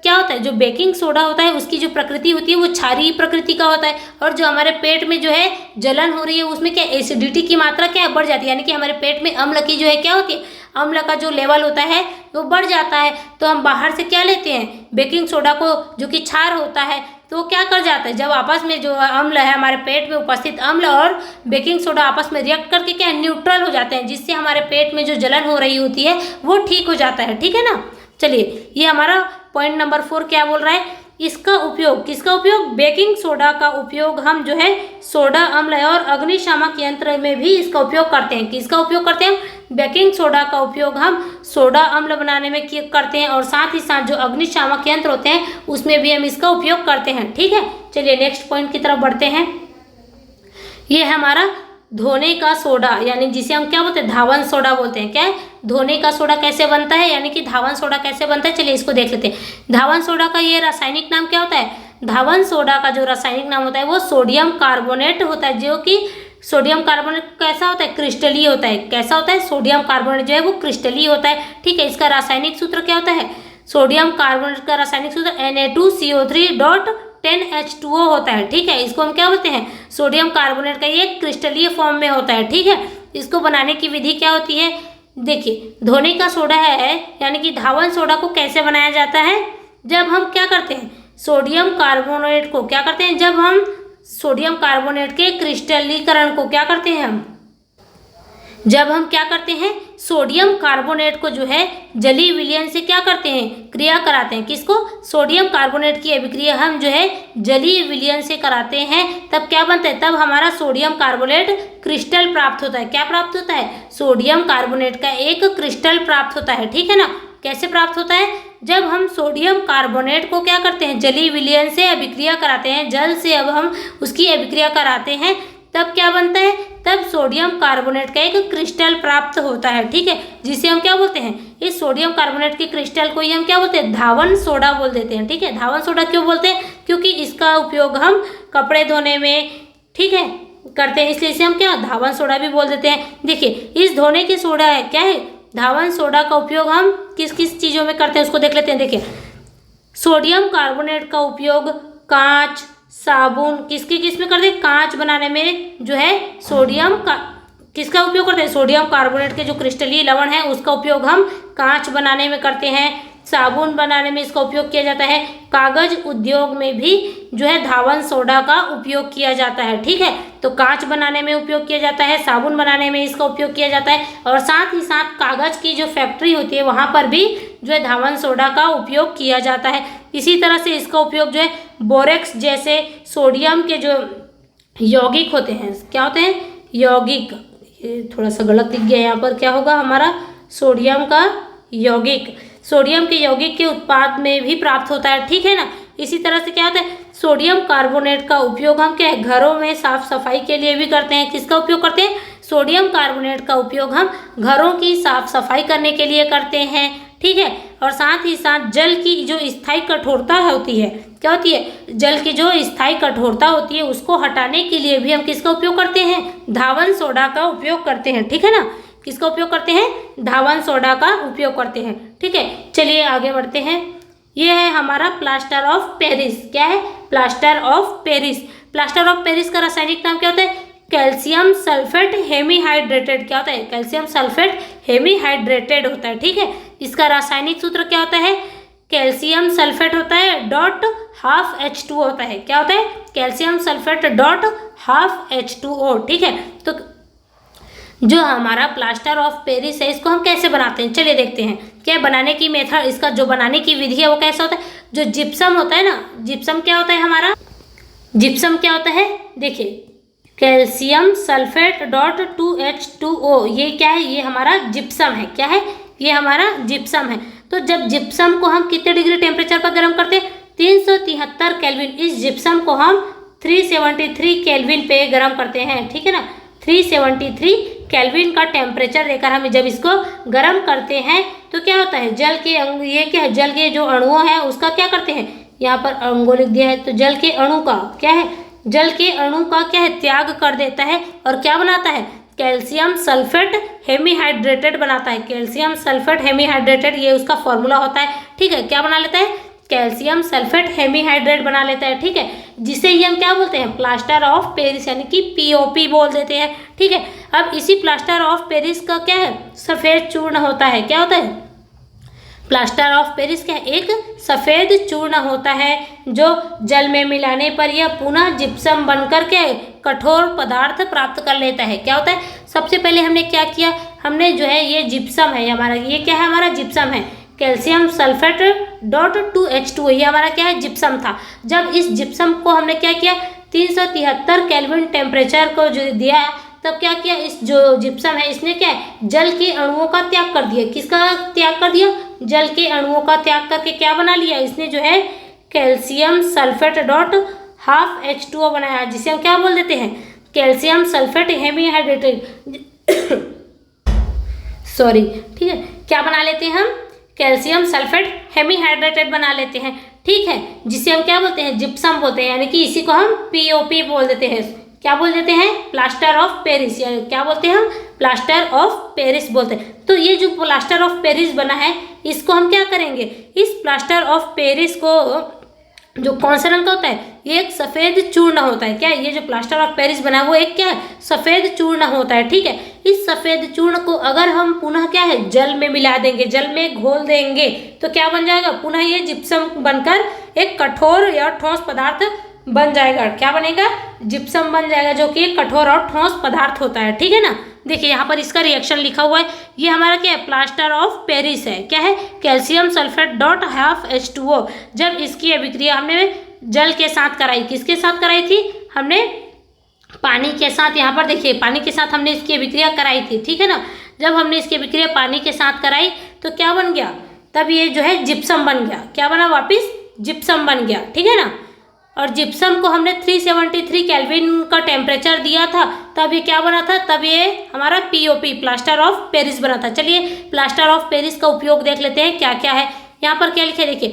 क्या होता है, जो बेकिंग सोडा होता है उसकी जो प्रकृति होती है वो क्षारीय प्रकृति का होता है, और जो हमारे पेट में जो है जलन हो रही है उसमें क्या एसिडिटी की मात्रा क्या है, बढ़ जाती है। यानी कि हमारे पेट में अम्ल की जो है क्या होती है, अम्ल का जो लेवल होता है वो बढ़ जाता है। तो हम बाहर से क्या लेते हैं, बेकिंग सोडा को, जो कि क्षार होता है, तो क्या कर जाता है, जब आपस में जो अम्ल है, हमारे पेट में उपस्थित अम्ल और बेकिंग सोडा आपस में रिएक्ट करके क्या न्यूट्रल हो जाते हैं, जिससे हमारे पेट में जो जलन हो रही होती है वो ठीक हो जाता है। ठीक है ना, चलिए ये हमारा पॉइंट नंबर 4 क्या बोल रहा है, इसका उपयोग, किसका उपयोग, बेकिंग सोडा का उपयोग हम जो है सोडा अम्ल और अग्निशामक यंत्र में भी इसका उपयोग करते हैं। किसका उपयोग करते हैं, बेकिंग सोडा का उपयोग हम सोडा अम्ल बनाने में करते हैं, और साथ ही साथ जो अग्निशामक यंत्र होते हैं उसमें भी हम इसका उपयोग करते हैं। ठीक है, चलिए नेक्स्ट पॉइंट की तरफ बढ़ते हैं। ये है हमारा धोने का सोडा, यानी जिसे हम क्या बोलते हैं, धावन सोडा बोलते हैं। क्या है, धोने का सोडा कैसे बनता है, यानी कि धावन सोडा कैसे बनता है, चलिए इसको देख लेते हैं। धावन सोडा का ये रासायनिक नाम क्या होता है, धावन सोडा का जो रासायनिक नाम होता है वो सोडियम कार्बोनेट होता है, जो कि सोडियम कार्बोनेट कैसा होता है, क्रिस्टलीय होता है। कैसा होता है, सोडियम कार्बोनेट जो है वो क्रिस्टलीय होता है। ठीक है, इसका रासायनिक सूत्र क्या होता है, सोडियम कार्बोनेट का रासायनिक सूत्र Na2CO3 10H2O होता है, ठीक है। इसको हम क्या बोलते हैं, सोडियम कार्बोनेट का ये क्रिस्टलीय फॉर्म में होता है, ठीक है। इसको बनाने की विधि क्या होती है, देखिए धोने का सोडा है यानी कि धावन सोडा को कैसे बनाया जाता है, जब हम क्या करते हैं सोडियम कार्बोनेट को क्या करते हैं, जब हम सोडियम कार्बोनेट के क्रिस्टलीकरण को क्या करते हैं जब हम क्या करते हैं सोडियम कार्बोनेट को जो है जलीय विलयन से क्या करते हैं, क्रिया कराते हैं। किसको, सोडियम कार्बोनेट की अभिक्रिया हम जो है जलीय विलयन से कराते हैं, तब क्या बनता है, तब हमारा सोडियम कार्बोनेट क्रिस्टल प्राप्त होता है। क्या प्राप्त होता है, सोडियम कार्बोनेट का एक क्रिस्टल प्राप्त होता है, ठीक है ना। कैसे प्राप्त होता है, जब हम सोडियम कार्बोनेट को क्या करते हैं जलीय विलयन से अभिक्रिया कराते हैं, जल से अब हम उसकी अभिक्रिया कराते हैं, तब क्या बनता है, तब सोडियम कार्बोनेट का एक क्रिस्टल प्राप्त होता है, ठीक है, जिसे हम क्या बोलते हैं, इस सोडियम कार्बोनेट के क्रिस्टल को ही हम क्या बोलते हैं, धावन सोडा बोल देते हैं, ठीक है। धावन सोडा क्यों बोलते हैं, क्योंकि इसका उपयोग हम कपड़े धोने में, ठीक है, करते हैं, इसलिए इसे हम क्या धावन सोडा भी बोल देते हैं। देखिए इस धोने की सोडा है क्या है, धावन सोडा का उपयोग हम किस किस चीज़ों में करते हैं उसको देख लेते हैं। देखिए सोडियम कार्बोनेट का उपयोग कांच, साबुन, किस में करते हैं, कांच बनाने में जो है सोडियम का किसका उपयोग करते हैं, सोडियम कार्बोनेट के जो क्रिस्टलीय लवण है उसका उपयोग हम कांच बनाने में करते हैं, साबुन बनाने में इसका उपयोग किया जाता है, कागज उद्योग में भी जो है धावन सोडा का उपयोग किया जाता है, ठीक है। तो कांच बनाने में उपयोग किया जाता है, साबुन बनाने में इसका उपयोग किया जाता है, और साथ ही साथ कागज की जो फैक्ट्री होती है वहाँ पर भी जो है धावन सोडा का उपयोग किया जाता है। इसी तरह से इसका उपयोग जो है बोरेक्स जैसे सोडियम के जो यौगिक होते हैं, क्या होते हैं, यौगिक, ये थोड़ा सा गलत लिख गया यहाँ पर, क्या होगा हमारा सोडियम का यौगिक, सोडियम के यौगिक के उत्पाद में भी प्राप्त होता है, ठीक है ना। इसी तरह से क्या होता है, सोडियम कार्बोनेट का उपयोग हम क्या है घरों में साफ सफाई के लिए भी करते हैं। किसका उपयोग करते हैं, सोडियम कार्बोनेट का उपयोग हम घरों की साफ सफाई करने के लिए करते हैं, ठीक है। और साथ ही साथ जल की जो स्थायी कठोरता होती है, क्या होती है, जल की जो स्थायी कठोरता होती है उसको हटाने के लिए भी हम किसका उपयोग करते हैं, धावन सोडा का उपयोग करते हैं, ठीक है ना। किसका उपयोग करते हैं, धावन सोडा का उपयोग करते हैं, ठीक है। चलिए आगे बढ़ते हैं। ये है हमारा प्लास्टर ऑफ पेरिस, क्या है, plaster of Paris. Plaster of Paris का रासायनिक नाम क्या होता है, कैल्शियम सल्फेट हेमीहाइड्रेटेड, क्या होता है, कैल्शियम सल्फेट हेमीहाइड्रेटेड होता है, ठीक है। इसका रासायनिक सूत्र क्या होता है, कैल्शियम सल्फेट होता है डॉट हाफ H2O होता है, क्या होता है, calcium sulphate dot half H2O, ठीक है। तो जो हमारा प्लास्टर ऑफ पेरिस है इसको हम कैसे बनाते हैं, चलिए देखते हैं। क्या बनाने की मेथड, इसका जो बनाने की विधि है वो कैसा होता है, जो जिप्सम होता है ना, जिप्सम क्या होता है हमारा, जिप्सम क्या होता है, देखिए कैल्शियम सल्फेट डॉट 2H2O, ये क्या है, ये हमारा जिप्सम है, क्या है, ये हमारा जिप्सम है। तो जब जिप्सम को हम कितने डिग्री टेम्परेचर पर गर्म करते हैं, 373 केल्विन। इस जिप्सम को हम 373 केल्विन पे गर्म करते हैं, ठीक है ना। 373 केल्विन का टेम्परेचर देकर हम जब इसको गर्म करते हैं तो क्या होता है, जल के ये क्या है, जल के जो अणु है उसका क्या करते हैं, यहाँ पर अणु लिख दिया है, तो जल के अणु का क्या है, जल के अणु का क्या है, त्याग कर देता है और क्या बनाता है, कैल्शियम सल्फेट हेमीहाइड्रेटेड बनाता है। कैल्शियम सल्फेट हेमीहाइड्रेटेड ये उसका फॉर्मूला होता है, ठीक है। क्या बना लेता है, कैल्शियम सल्फेट हेमीहाइड्रेट बना लेता है, ठीक है, जिसे ही हम क्या बोलते हैं, प्लास्टर ऑफ पेरिस यानी कि POP बोल देते हैं, ठीक है। अब इसी प्लास्टर ऑफ पेरिस का क्या है, सफ़ेद चूर्ण होता है, क्या होता है, प्लास्टर ऑफ पेरिस क्या है, एक सफ़ेद चूर्ण होता है जो जल में मिलाने पर यह पुनः जिप्सम बनकर के कठोर पदार्थ प्राप्त कर लेता है। क्या होता है, सबसे पहले हमने क्या किया, हमने जो है ये जिप्सम है हमारा, ये क्या है, हमारा जिप्सम है, कैल्शियम सल्फेट डॉट 2H2O, ये हमारा क्या है, जिप्सम था। जब इस जिप्सम को हमने क्या किया, 373 केल्विन टेम्परेचर को जो दिया, तब क्या किया, इस जो जिप्सम है इसने क्या है, जल के अणुओं का त्याग कर दिया। किसका त्याग कर दिया, जल के अणुओं का त्याग करके क्या बना लिया, इसने जो है calcium sulphate dot half H2O बनाया, जिसे हम क्या बोल देते हैं, कैल्शियम सल्फेट हेमीहाइड्रेटेड सॉरी, ठीक है। क्या बना लेते हैं हम, कैल्शियम सल्फेट हेमीहाइड्रेटेड बना लेते हैं, ठीक है, जिसे हम क्या बोलते हैं, जिप्सम बोलते हैं, यानी कि इसी को हम POP बोल देते हैं। क्या बोल देते हैं, प्लास्टर ऑफ पेरिस, यानी क्या बोलते हैं हम, प्लास्टर ऑफ पेरिस बोलते हैं। तो ये जो प्लास्टर ऑफ पेरिस बना है इसको हम क्या करेंगे, इस प्लास्टर ऑफ पेरिस को जो कौन से रंग का होता है, ये एक सफ़ेद चूर्ण होता है। क्या ये जो प्लास्टर ऑफ पेरिस बना है वो एक क्या है, सफ़ेद चूर्ण होता है। ठीक है, इस सफ़ेद चूर्ण को अगर हम पुनः क्या है जल में मिला देंगे, जल में घोल देंगे, तो क्या बन जाएगा, पुनः ये जिप्सम बनकर एक कठोर या ठोस पदार्थ बन जाएगा। क्या बनेगा, जिप्सम बन जाएगा, जो कि एक कठोर और ठोस पदार्थ होता है। ठीक है ना। देखिए यहाँ पर इसका रिएक्शन लिखा हुआ है, ये हमारा क्या है, प्लास्टर ऑफ पेरिस है। क्या है, calcium sulphate dot half H2O। जब इसकी अभिक्रिया हमने जल के साथ कराई, किसके साथ कराई थी, हमने पानी के साथ। यहाँ पर देखिए पानी के साथ हमने इसकी अभिक्रिया कराई थी। ठीक है ना। जब हमने इसकी अभिक्रिया पानी के साथ कराई तो क्या बन गया, तब ये जो है जिप्सम बन गया। क्या बना, वापिस जिप्सम बन गया। ठीक है ना। और जिप्सम को हमने 373 केल्विन का टेम्परेचर दिया था, तब ये क्या बना था, तब ये हमारा POP प्लास्टर ऑफ पेरिस बना था। चलिए प्लास्टर ऑफ पेरिस का उपयोग देख लेते हैं क्या क्या है। यहाँ पर क्या लिखे, देखिए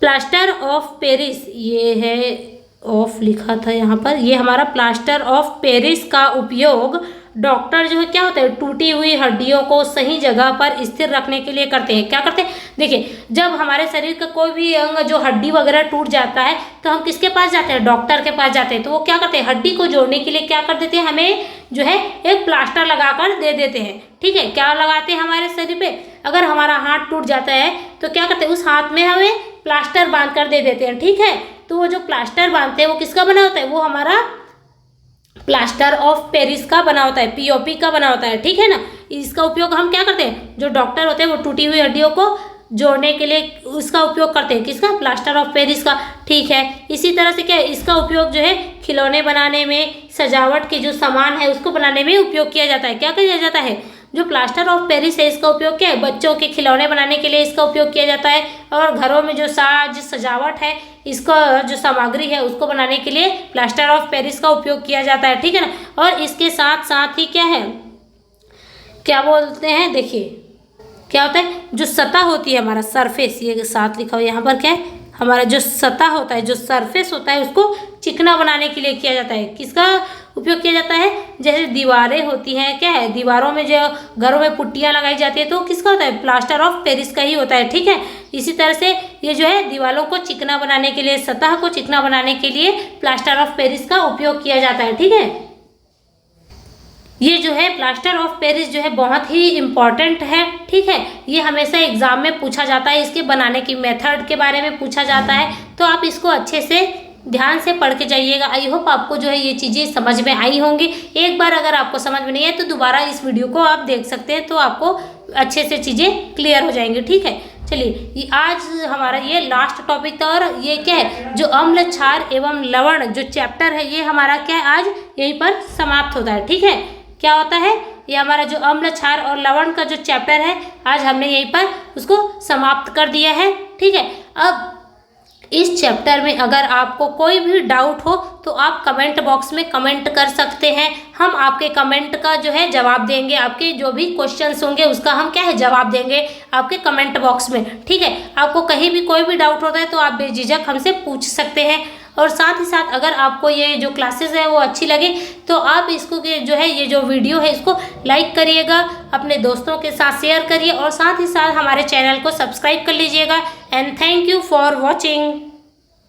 प्लास्टर ऑफ पेरिस, ये है ऑफ लिखा था यहाँ पर, ये हमारा प्लास्टर ऑफ पेरिस का उपयोग डॉक्टर जो है क्या होता है, टूटी हुई हड्डियों को सही जगह पर स्थिर रखने के लिए करते हैं। क्या करते हैं, देखिए जब हमारे शरीर का कोई भी अंग जो हड्डी वगैरह टूट जाता है तो हम किसके पास जाते हैं, डॉक्टर के पास जाते हैं। तो वो क्या करते हैं, हड्डी को जोड़ने के लिए क्या कर देते हैं, हमें जो है एक प्लास्टर लगाकर दे देते हैं। ठीक है, क्या लगाते हैं हमारे शरीर पे, अगर हमारा हाथ टूट जाता है तो क्या करते हैं, उस हाथ में हमें प्लास्टर बांध कर दे देते हैं। ठीक है, तो वो जो प्लास्टर बांधते हैं वो किसका बना होता है, वो हमारा प्लास्टर ऑफ पेरिस का बना होता है, POP का बना होता है। ठीक है ना। इसका उपयोग हम क्या करते हैं, जो डॉक्टर होते हैं वो टूटी हुई हड्डियों को जोड़ने के लिए उसका उपयोग करते हैं, किसका, प्लास्टर ऑफ पेरिस का। ठीक है, इसी तरह से क्या है, इसका उपयोग जो है खिलौने बनाने में, सजावट के जो सामान है उसको बनाने में उपयोग किया जाता है। क्या किया जाता है, जो प्लास्टर ऑफ पेरिस है इसका उपयोग क्या है, बच्चों के खिलौने बनाने के लिए इसका उपयोग किया जाता है, और घरों में जो साज सजावट है, इसका जो सामग्री है उसको बनाने के लिए प्लास्टर ऑफ पेरिस का उपयोग किया जाता है। ठीक है ना। और इसके साथ साथ ही क्या है, क्या बोलते हैं, देखिए क्या होता है, जो सतह होती है हमारा सरफेस, ये साथ लिखा हुआ यहाँ पर क्या है, हमारा जो सतह होता है, जो सरफेस होता है उसको चिकना बनाने के लिए किया जाता है। किसका उपयोग किया जाता है, जैसे दीवारें होती हैं, क्या है, दीवारों में जो घरों में पुट्टियाँ लगाई जाती है तो किसका होता है, प्लास्टर ऑफ पेरिस का ही होता है। ठीक है, इसी तरह से ये जो है दीवारों को चिकना बनाने के लिए, सतह को चिकना बनाने के लिए प्लास्टर ऑफ पेरिस का उपयोग किया जाता है। ठीक है, ये जो है प्लास्टर ऑफ पेरिस जो है बहुत ही इम्पॉर्टेंट है। ठीक है, ये हमेशा एग्जाम में पूछा जाता है, इसके बनाने की मेथड के बारे में पूछा जाता है, तो आप इसको अच्छे से ध्यान से पढ़ के जाइएगा। आई होप आपको जो है ये चीज़ें समझ में आई होंगी। एक बार अगर आपको समझ में नहीं है तो दोबारा इस वीडियो को आप देख सकते हैं, तो आपको अच्छे से चीज़ें क्लियर हो जाएंगी। ठीक है, चलिए आज हमारा ये लास्ट टॉपिक था, और ये क्या है, जो अम्ल क्षार एवं लवण जो चैप्टर है ये हमारा क्या है, आज यहीं पर समाप्त होता है। ठीक है, क्या होता है, ये हमारा जो अम्ल क्षार और लवण का जो चैप्टर है आज हमने यहीं पर उसको समाप्त कर दिया है। ठीक है, अब इस चैप्टर में अगर आपको कोई भी डाउट हो तो आप कमेंट बॉक्स में कमेंट कर सकते हैं, हम आपके कमेंट का जो है जवाब देंगे, आपके जो भी क्वेश्चंस होंगे उसका हम क्या है जवाब देंगे आपके कमेंट बॉक्स में। ठीक है, आपको कहीं भी कोई भी डाउट होता है तो आप बेझिझक हमसे पूछ सकते हैं। और साथ ही साथ अगर आपको ये जो क्लासेस है वो अच्छी लगे तो आप इसको जो है, ये जो वीडियो है इसको लाइक करिएगा, अपने दोस्तों के साथ शेयर करिए, और साथ ही साथ हमारे चैनल को सब्सक्राइब कर लीजिएगा। And thank you for watching.